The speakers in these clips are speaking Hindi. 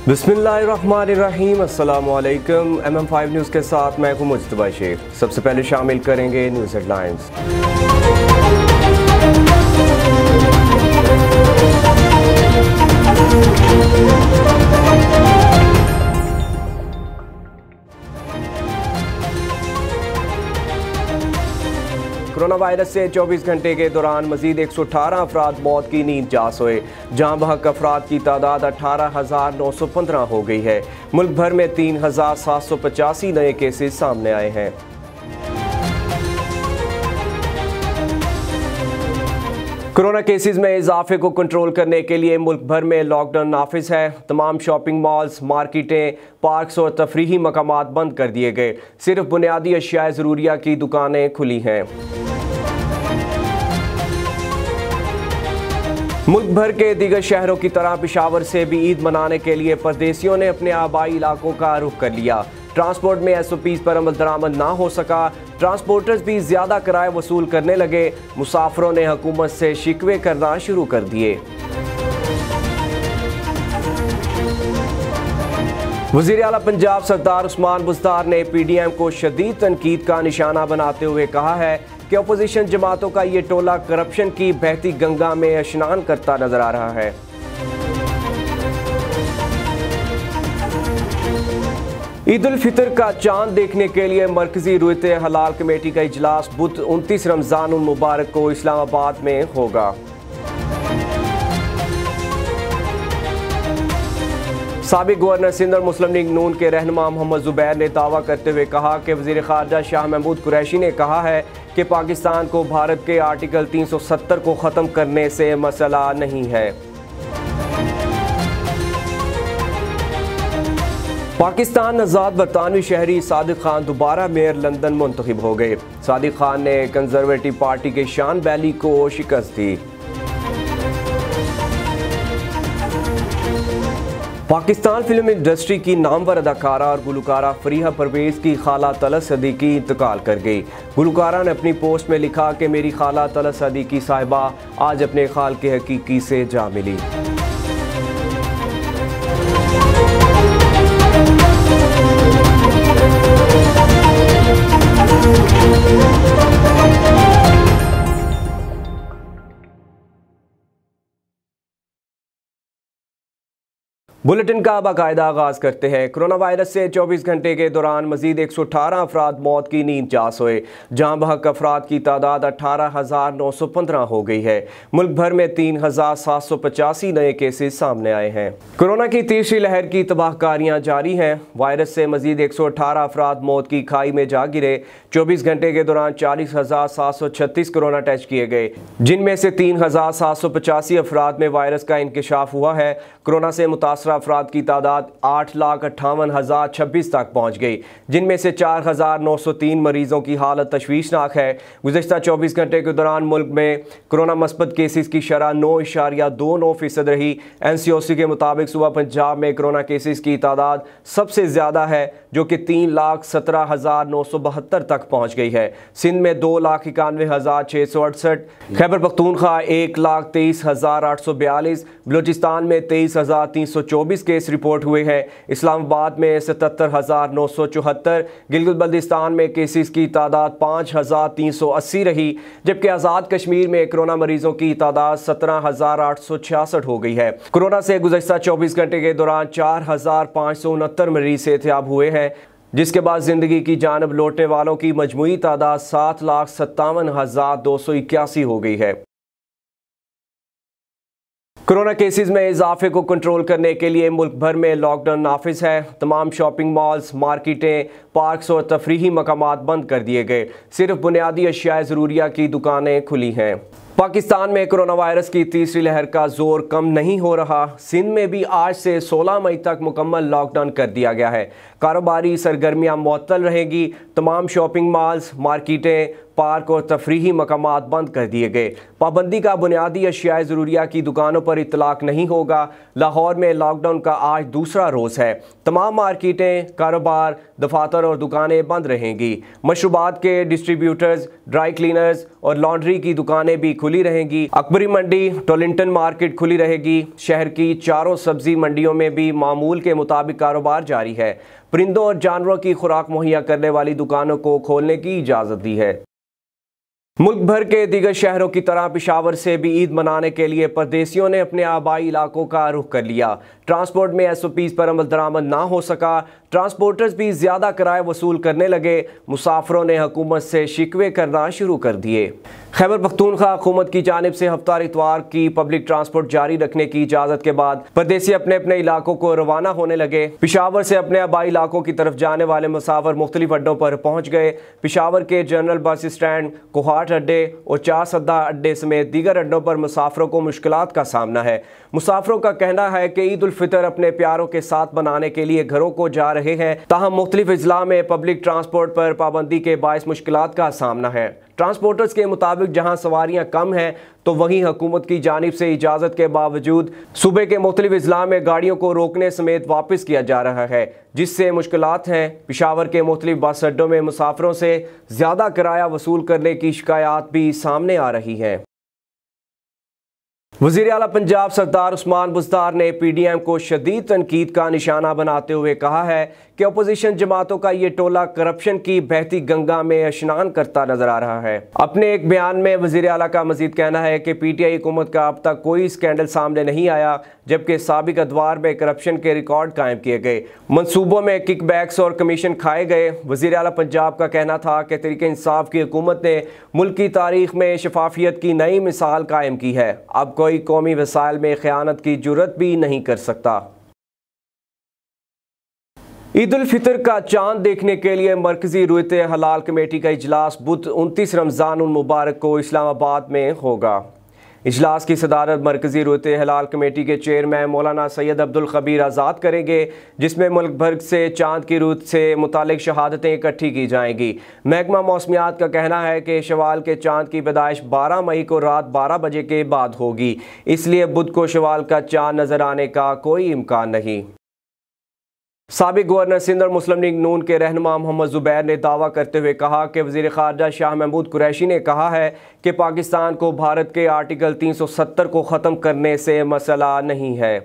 बिस्मिल्लाहिर्रहमानिर्रहीम। अस्सलामुअलैकुम। MM5 न्यूज़ के साथ मैं हूं मुज्तबा शेख। सबसे पहले शामिल करेंगे न्यूज़ हेडलाइंस। कोरोना वायरस से 24 घंटे के दौरान मजीद 118 अफराद मौत की नींद जा सोए। जहां बहक अफराद की तादाद 18,915 हो गई है। मुल्क भर में 3,785 नए केसेस सामने आए हैं। कोरोना केसेस में इजाफे को कंट्रोल करने के लिए मुल्क भर में लॉकडाउन नाफिज है। तमाम शॉपिंग मॉल्स, मार्केटें, पार्क्स और तफरीही मकामात बंद कर दिए गए। सिर्फ बुनियादी अशिया ज़रूरिया की दुकानें खुली हैं। मुल्क भर के दीगर शहरों की तरह पेशावर से भी ईद मनाने के लिए परदेसियों ने अपने आबाई इलाकों का रुख कर लिया। ट्रांसपोर्ट में SOPs पर अमल दरामद ना हो सका। ट्रांसपोर्टर्स भी ज्यादा किराए वसूल करने लगे। मुसाफिरों ने हुकूमत से शिकवे करना शुरू कर दिए। वज़ीर आला पंजाब सरदार उस्मान बुज़दार ने PDM को शदीद तनकीद का निशाना बनाते हुए कहा है कि अपोजिशन जमातों का ये टोला करप्शन की बहती गंगा में स्नान करता नजर आ रहा है। ईद उल फितर का चांद देखने के लिए मरकजी रुयते हलाल कमेटी का इजलास बुध 29 रमजान उल मुबारक को इस्लामाबाद में होगा। साबिक गवर्नर सिंध और मुस्लिम लीग नून के रहनुमा मोहम्मद जुबैर ने दावा करते हुए कहा कि वज़ीर ख़ारजा शाह महमूद कुरैशी ने कहा है कि पाकिस्तान को भारत के आर्टिकल 370 को ख़त्म करने से मसला नहीं है। पाकिस्तान आज़ाद बरतानवी शहरी सादिक खान दोबारा मेयर लंदन मुंतखब हो गए। सादिक खान ने कंजर्वेटिव पार्टी के शान बैली को शिकस्त दी। पाकिस्तान फिल्म इंडस्ट्री की नामवर अदाकारा और गुलकारा फरीहा परवेज़ की खाला तलत सदीकी इंतकाल कर गई। गुलकारा ने अपनी पोस्ट में लिखा कि मेरी खाला तलत सदीकी साहिबा आज अपने खाल के हकीकी से जा मिली। बुलेटिन का बाकायदा आगाज करते हैं। कोरोना वायरस से 24 घंटे के दौरान मजीद 118 अफराद मौत की नींद जा सोए। जहां बहक अफराद की तादाद 18,915 हो गई है। मुल्क भर में 3,785 नए केसेस सामने आए हैं। कोरोना की तीसरी लहर की तबाहकारियां जारी हैं। वायरस से मजीद 118 अफराद मौत की खाई में जा गिरे। 24 घंटे के दौरान 40,736 कोरोना टेस्ट किए गए, जिनमें से 3,785 अफराद में वायरस का इंकशाफ हुआ है। कोरोना से मुतासर अफराद की तादाद 8,58,026 तक पहुँच गई, जिनमें से 4,903 मरीजों की हालत तशवीशनाक है। गुज़श्ता 24 घंटे के दौरान मुल्क में कोरोना मस्बत केसेस की शरह 9.29% रही। NCOC के मुताबिक सुबह पंजाब में कोरोना केसेस की तादाद सबसे ज़्यादा है, जो कि 3,17,972 तक पहुँच गई है। सिंध में 2,91,668, खैबर पख्तूनख्वा 1,23,842, बलूचिस्तान में 23,324 केस रिपोर्ट हुए हैं। इस्लामाबाद में 77,974, गिलगित बल्तिस्तान में केसेस की तादाद 5,380 रही, जबकि आज़ाद कश्मीर में कोरोना मरीजों की तादाद 17,866 हो गई है। कोरोना से गुज़श्ता 24 घंटे के दौरान 4,569 मरीज सेहतयाब हुए हैं, जिसके बाद जिंदगी की जानब लौटने वालों की मजमूई तादाद 7,57,281 हो गई है। कोरोना केसेस में इजाफे को कंट्रोल करने के लिए मुल्क भर में लॉकडाउन नाफिज है। तमाम शॉपिंग मॉल्स, मार्केटें, पार्क्स और तफरीही मकामात बंद कर दिए गए। सिर्फ बुनियादी अशिया ज़रूरिया की दुकानें खुली हैं। पाकिस्तान में कोरोना वायरस की तीसरी लहर का जोर कम नहीं हो रहा। सिंध में भी आज से 16 मई तक मुकम्मल लॉकडाउन कर दिया गया है। कारोबारी सरगर्मियाँ मुअत्तल रहेंगी। तमाम शॉपिंग मॉल्स, मार्केटें, पार्क और तफरीही मकामात बंद कर दिए गए। पाबंदी का बुनियादी अशियाए ज़रूरिया की दुकानों पर इतलाक नहीं होगा। लाहौर में लॉकडाउन का आज दूसरा रोज़ है। तमाम मार्केटें, कारोबार, दफातर और दुकानें बंद रहेंगी। मशरूबात के डिस्ट्रीब्यूटर्स, ड्राई क्लीनर्स और लॉन्ड्री की दुकानें भी खुली रहेंगी। अकबरी मंडी, टोलिंटन मार्केट खुली रहेगी। शहर की चारों सब्जी मंडियों में भी मामूल के मुताबिक कारोबार जारी है। परिंदों और जानवरों की खुराक मुहैया करने वाली दुकानों को खोलने की इजाज़त दी है। मुल्क भर के दीगर शहरों की तरह पेशावर से भी ईद मनाने के लिए परदेसियों ने अपने आबाई इलाकों का रुख कर लिया। ट्रांसपोर्ट में SOPs पर अमल दरामद ना हो सका। ट्रांसपोर्टर्स भी ज़्यादा किराए वसूल करने लगे। मुसाफिरों ने हुकूमत से शिकवे करना शुरू कर दिए। खैबर पख्तूनख्वा हुकूमत की जानिब से हफ्तार इतवार की पब्लिक ट्रांसपोर्ट जारी रखने की इजाज़त के बाद परदेसी अपने अपने इलाकों को रवाना होने लगे। पेशावर से अपने आबाई इलाकों की तरफ जाने वाले मुसाफिर मुख्तलिफ अड्डों पर पहुँच गए। पेशावर के जनरल बस स्टैंड, कोहाट अड्डे और चार सद्दा अड्डे समेत दीगर अड्डों पर मुसाफिरों को मुश्किलात का सामना है। मुसाफिरों का कहना है कि ईद उल फितर अपने प्यारों के साथ मनाने के लिए घरों को जा रहे हैं, ताहम मुख्तलिफ अजला में पब्लिक ट्रांसपोर्ट पर पाबंदी के बायस मुश्किलात का सामना है। ट्रांसपोर्टर्स के मुताबिक जहां सवारियां कम हैं तो वहीं हुकूमत की जानिब से इजाज़त के बावजूद सूबे के मुख्तलिफ अजला में गाड़ियों को रोकने समेत वापस किया जा रहा है, जिससे मुश्किलात हैं। पेशावर के मुख्तलिफ बस अड्डों में मुसाफिरों से ज़्यादा किराया वसूल करने की शिकायत भी सामने आ रही हैं। वज़ीर आला पंजाब सरदार उस्मान बुज़दार ने PDM को शदीद तनकीद का निशाना बनाते हुए कहा है कि अपोजिशन जमातों का ये टोला करप्शन की बहती गंगा में स्नान करता नजर आ रहा है। अपने एक बयान में वज़ीर आला का मजीद कहना है कि PTI हुकूमत का अब तक कोई स्कैंडल सामने नहीं आया, जबकि साबिक अदवार में करप्शन के रिकॉर्ड कायम किए गए, मनसूबों में किकबैक्स और कमीशन खाए गए। वज़ीर आला पंजाब का कहना था कि तहरीक इंसाफ की हुकूमत ने मुल्क की तारीख में शफाफियत की नई मिसाल कायम की है। अब कोई कौमी वसाइल में खयानत की जुर्रत भी नहीं कर सकता। ईद उल फितर का चांद देखने के लिए मरकजी रुयत हलाल कमेटी का इजलास बुध 29 रमज़ान उल मुबारक को इस्लामाबाद में होगा। इजलास की सदारत मरकजी रुयत हलाल कमेटी के चेयरमैन मौलाना सैयद अब्दुल खबीर आज़ाद करेंगे, जिसमें मुल्क भर से चांद की रुत से मुतालिक शहादतें इकट्ठी की जाएंगी। महकमा मौसमियात का कहना है कि शवाल के चांद की पैदाइश 12 मई को रात 12 बजे के बाद होगी, इसलिए बुध को शवाल का चांद नजर आने का कोई इम्कान नहीं। साबिक गवर्नर सिंध और मुस्लिम लीग नून के रहनुमा मोहम्मद ज़ुबैर ने दावा करते हुए कहा कि वज़ीर ख़ारजा शाह महमूद कुरैशी ने कहा है कि पाकिस्तान को भारत के आर्टिकल 370 को ख़त्म करने से मसला नहीं है।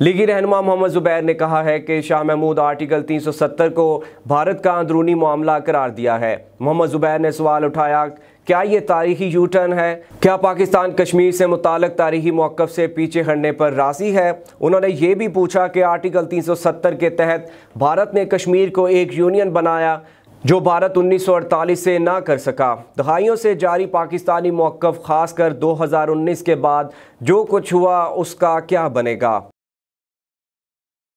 लीगी रहनुमा मोहम्मद ज़ुबैर ने कहा है कि शाह महमूद आर्टिकल 370 को भारत का अंदरूनी मामला करार दिया है। मोहम्मद ज़ुबैर ने सवाल उठाया, क्या ये तारीखी यू टर्न है? क्या पाकिस्तान कश्मीर से मुताल्लिक़ तारीखी मौक़िफ़ से पीछे हटने पर राज़ी है? उन्होंने ये भी पूछा कि आर्टिकल 370 के तहत भारत ने कश्मीर को एक यूनियन बनाया, जो भारत 1948 से ना कर सका। दहाइयों से जारी पाकिस्तानी मौक़िफ़ ख़ासकर 2019 के बाद जो कुछ हुआ उसका क्या बनेगा?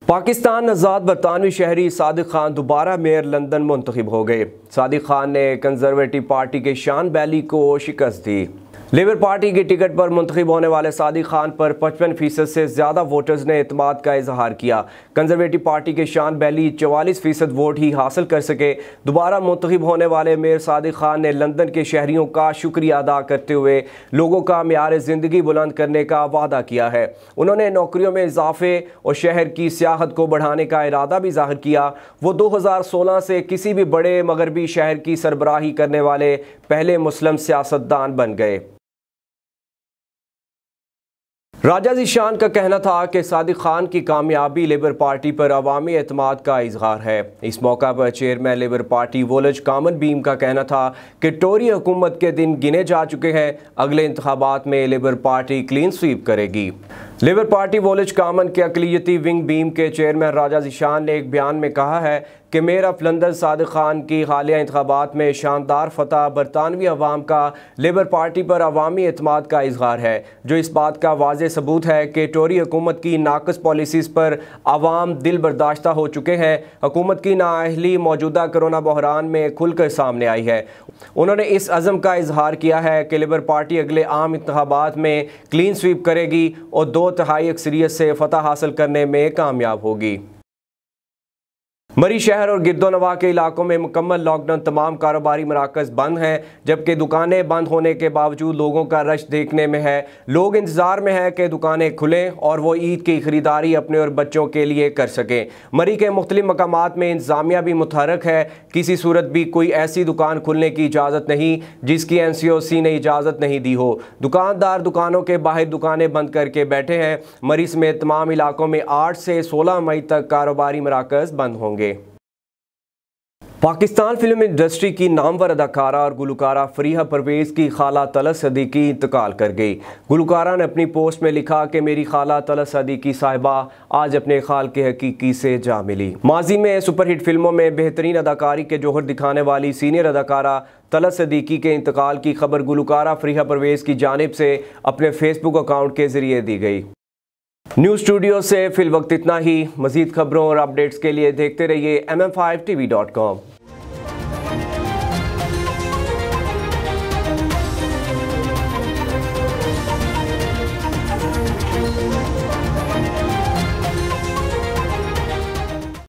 पाकिस्तान आज़ाद बरतानवी शहरी सादिक खान दोबारा मेयर लंदन मुंतखब हो गए। सादिक खान ने कंजर्वेटिव पार्टी के शान बैली को शिकस्त दी। लेबर पार्टी की टिकट पर मुंतखब होने वाले सादिक खान पर 55% से ज़्यादा वोटर्स ने एतमाद का इजहार किया। कंजर्वेटिव पार्टी के शान बैली 44% वोट ही हासिल कर सके। दोबारा मुंतखब होने वाले मेयर सादिक खान ने लंदन के शहरियों का शुक्रिया अदा करते हुए लोगों का मेयार ज़िंदगी बुलंद करने का वादा किया है। उन्होंने नौकरियों में इजाफे और शहर की सियाहत को बढ़ाने का इरादा भी जाहिर किया। वो 2016 से किसी भी बड़े मगरबी शहर की सरबराही करने वाले पहले मुस्लिम सियासतदान बन गए। राजा ज़ीशान का कहना था कि सादिक खान की कामयाबी लेबर पार्टी पर अवामी एतमाद का इजहार है। इस मौका पर चेयरमैन लेबर पार्टी वोलज कामन बीम का कहना था कि टोरी हुकूमत के दिन गिने जा चुके हैं, अगले इंतखाबात में लेबर पार्टी क्लीन स्वीप करेगी। लेबर पार्टी वोलज कामन के अक़लियती विंग बीम के चेयरमैन राजा ज़ीशान ने एक बयान में कहा है कि mayor of London Sadiq Khan की हालिया इंतखाबात में शानदार फतह बरतानवी अवाम का लेबर पार्टी पर अवामी एतमाद का इजहार है, जो इस बात का वाज़ेह सबूत है कि टोरी हुकूमत की नाक़िस पॉलिसीज़ पर अवाम दिल बर्दाश्ता हो चुके हैं। हुकूमत की नाअहली मौजूदा कोरोना बहरान में खुलकर सामने आई है। उन्होंने इस अज़म का इजहार किया है कि लेबर पार्टी अगले आम इंतखाबात में क्लीन स्वीप करेगी और 2/3 अक्सरियत से फतह हासिल करने में कामयाब होगी। मरी शहर और गिरदोनवा के इलाकों में मुकम्मल लॉकडाउन, तमाम कारोबारी मराकज़ बंद हैं, जबकि दुकानें बंद होने के बावजूद लोगों का रश देखने में है। लोग इंतज़ार में हैं कि दुकानें खुलें और वो ईद की खरीदारी अपने और बच्चों के लिए कर सकें। मरी के मुख्तलिफ मकामात में इंतज़ामिया भी मुतहरक है, किसी सूरत भी कोई ऐसी दुकान खुलने की इजाज़त नहीं जिसकी NCOC ने इजाज़त नहीं दी हो। दुकानदार दुकानों के बाहर दुकानें बंद करके बैठे हैं। मरी समेत तमाम इलाकों में 8 से 16 मई तक कारोबारी मराकज़ बंद होंगे। पाकिस्तान फिल्म इंडस्ट्री की नामवर अदाकारा और गुलकारा फरीहा परवेज़ की खाला तलत सदीकी इंतकाल कर गई। गुलकारा ने अपनी पोस्ट में लिखा कि मेरी खाला तलत सदीकी साहिबा आज अपने खाल के हकीकी से जा मिली। माजी में सुपरहिट फिल्मों में बेहतरीन अदाकारी के जौहर दिखाने वाली सीनियर अदाकारा तलत सदीकी के इंतकाल की खबर गुलकारा फरीहा परवेज़ की जानिब से अपने फेसबुक अकाउंट के जरिए दी गई। न्यूज़ स्टूडियो से फिल वक्त इतना ही। मज़ीद खबरों और अपडेट्स के लिए देखते रहिए MM5TV.com।